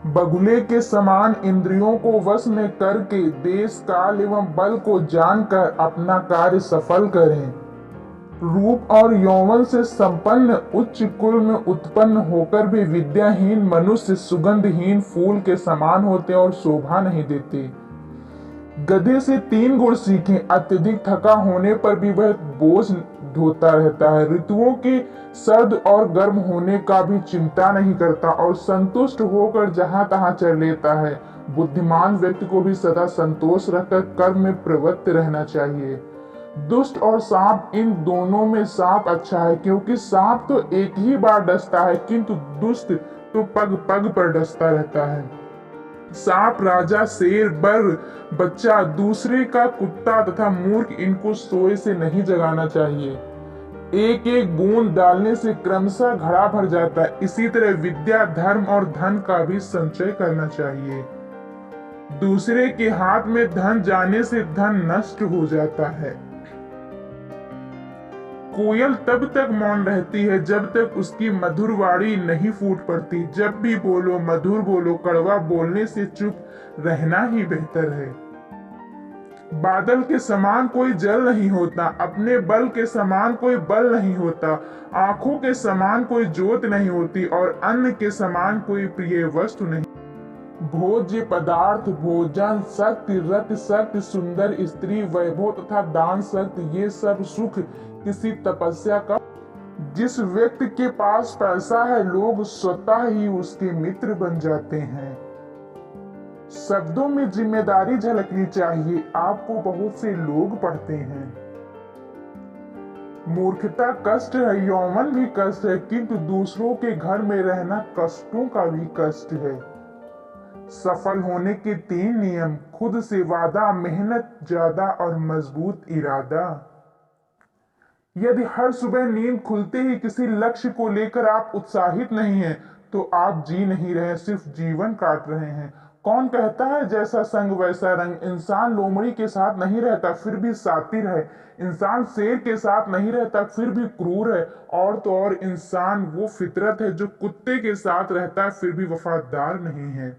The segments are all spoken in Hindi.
बगुले के समान इंद्रियों को वश में करके देश काल एवं बल को जानकर अपना कार्य सफल करें। रूप और यौवन से संपन्न उच्च कुल में उत्पन्न होकर भी विद्याहीन मनुष्य सुगंधहीन फूल के समान होते और शोभा नहीं देते। गधे से 3 गुण सीखें, अत्यधिक थका होने पर भी वह बोझ ढोता रहता है, ऋतुओं के सर्द और गर्म होने का भी चिंता नहीं करता और संतुष्ट होकर जहां तहां चल लेता है। बुद्धिमान व्यक्ति को भी सदा संतोष रखकर कर्म में प्रवृत्त रहना चाहिए। दुष्ट और सांप, इन दोनों में सांप अच्छा है, क्योंकि सांप तो एक ही बार डसता है, किंतु दुष्ट तो पग पग पर डसता रहता है। सांप राजा, शेर बर बच्चा, दूसरे का कुत्ता तथा मूर्ख, इनको सोए से नहीं जगाना चाहिए। एक एक बूंद डालने से क्रमशः घड़ा भर जाता है। इसी तरह विद्या, धर्म और धन का भी संचय करना चाहिए। दूसरे के हाथ में धन जाने से धन नष्ट हो जाता है। कोयल तब तक मौन रहती है जब तक उसकी मधुर वाणी नहीं फूट पड़ती। जब भी बोलो मधुर बोलो, कड़वा बोलने से चुप रहना ही बेहतर है। बादल के समान कोई जल नहीं होता, अपने बल के समान कोई बल नहीं होता, आंखों के समान कोई ज्योत नहीं होती और अन्न के समान कोई प्रिय वस्तु नहीं। भोज्य पदार्थ, भोजन, शक्ति, रति, शक्ति, सुंदर स्त्री, वैभव तथा दान शक्ति, ये सब सुख किसी तपस्या का। जिस व्यक्ति के पास पैसा है, लोग स्वतः ही उसके मित्र बन जाते हैं। शब्दों में जिम्मेदारी झलकनी चाहिए। आपको बहुत से लोग पढ़ते हैं। मूर्खता कष्ट है, यौवन भी कष्ट है, किंतु दूसरों के घर में रहना कष्टों का भी कष्ट है। सफल होने के 3 नियम: खुद से वादा, मेहनत ज्यादा और मजबूत इरादा। यदि हर सुबह नींद खुलते ही किसी लक्ष्य को लेकर आप उत्साहित नहीं हैं, तो आप जी नहीं रहे, सिर्फ जीवन काट रहे हैं। कौन कहता है जैसा संग वैसा रंग? इंसान लोमड़ी के साथ नहीं रहता फिर भी सातिर है, इंसान शेर के साथ नहीं रहता फिर भी क्रूर है, और तो और इंसान वो फितरत है जो कुत्ते के साथ रहता है फिर भी वफादार नहीं है।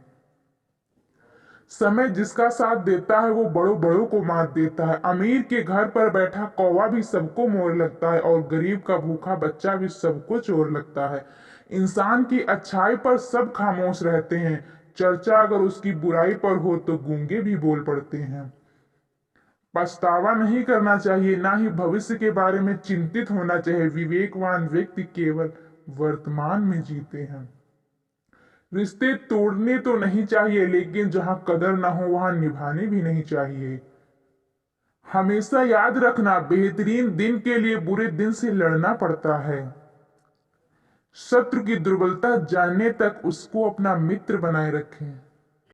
समय जिसका साथ देता है वो बड़ों बड़ों को मात देता है। अमीर के घर पर बैठा कौवा भी सबको मोर लगता है और गरीब का भूखा बच्चा भी सबको चोर लगता है। इंसान की अच्छाई पर सब खामोश रहते हैं, चर्चा अगर उसकी बुराई पर हो तो गूंगे भी बोल पड़ते हैं। पछतावा नहीं करना चाहिए, ना ही भविष्य के बारे में चिंतित होना चाहिए। विवेकवान व्यक्ति केवल वर्तमान में जीते हैं। रिश्ते तोड़ने तो नहीं चाहिए, लेकिन जहां कदर ना हो वहां निभाने भी नहीं चाहिए। हमेशा याद रखना, बेहतरीन दिन के लिए बुरे दिन से लड़ना पड़ता है। शत्रु की दुर्बलता जानने तक उसको अपना मित्र बनाए रखें।